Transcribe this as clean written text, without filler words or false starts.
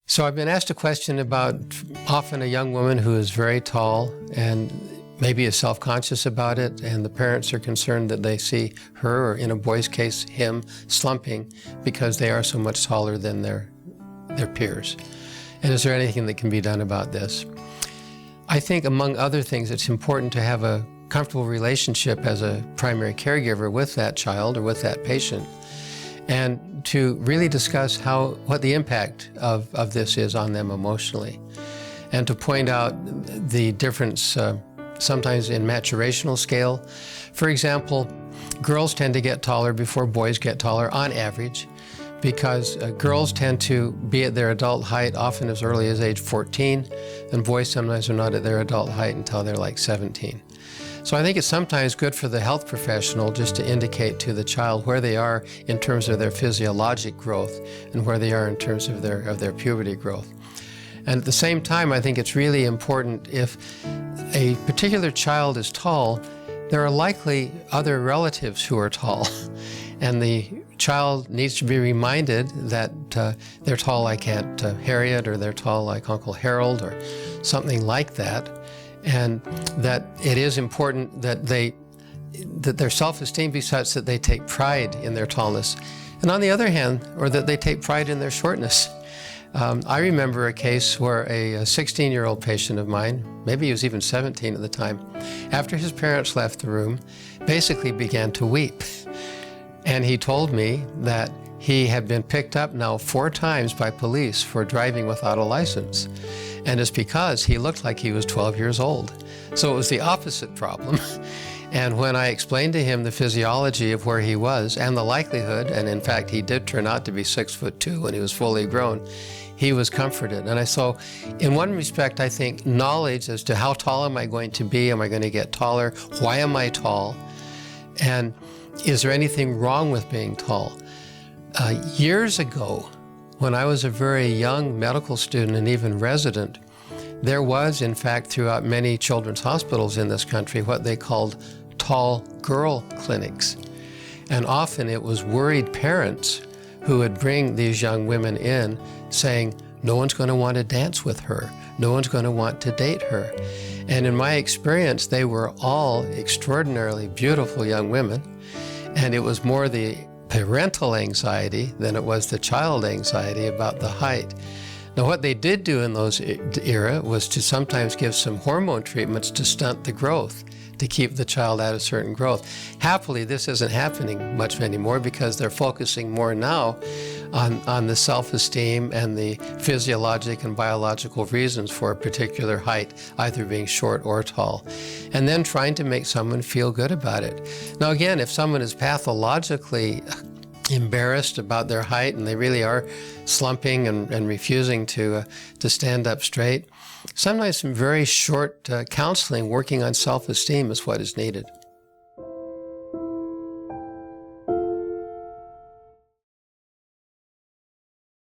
So I've been asked a question about often a young woman who is very tall and maybe is self-conscious about it, and the parents are concerned that they see her, or in a boy's case, him, slumping because they are so much taller than their peers. And is there anything that can be done about this? I think, among other things, it's important to have a comfortable relationship as a primary caregiver with that child or with that patient, and to really discuss what the impact of this is on them emotionally, and to point out the difference sometimes in maturational scale. For example, girls tend to get taller before boys get taller on average, because girls tend to be at their adult height often as early as age 14, and boys sometimes are not at their adult height until they're like 17. So I think it's sometimes good for the health professional just to indicate to the child where they are in terms of their physiologic growth and where they are in terms of their puberty growth. And at the same time, I think it's really important, if a particular child is tall, there are likely other relatives who are tall. And the child needs to be reminded that they're tall like Aunt Harriet, or they're tall like Uncle Harold, or something like that. And that it is important that their self-esteem be such that they take pride in their tallness. And on the other hand, or that they take pride in their shortness. I remember a case where a 16-year-old patient of mine, maybe he was even 17 at the time, after his parents left the room, basically began to weep. And he told me that he had been picked up now 4 times by police for driving without a license. And it's because he looked like he was 12 years old. So it was the opposite problem. And when I explained to him the physiology of where he was and the likelihood, and in fact he did turn out to be 6'2" when he was fully grown, he was comforted. And so in one respect, I think knowledge as to how tall am I going to be, am I going to get taller, why am I tall, and is there anything wrong with being tall? Years ago, when I was a very young medical student and even resident, there was, in fact, throughout many children's hospitals in this country, what they called tall girl clinics. And often it was worried parents who would bring these young women in saying, no one's going to want to dance with her, no one's going to want to date her. And in my experience, they were all extraordinarily beautiful young women, and it was more the parental anxiety than it was the child anxiety about the height. Now, what they did do in those era was to sometimes give some hormone treatments to stunt the growth, to keep the child at a certain growth. Happily, this isn't happening much anymore, because they're focusing more now on the self-esteem and the physiologic and biological reasons for a particular height, either being short or tall, and then trying to make someone feel good about it. Now, again, if someone is pathologically embarrassed about their height and they really are slumping and refusing to stand up straight, sometimes some very short counseling working on self-esteem is what is needed.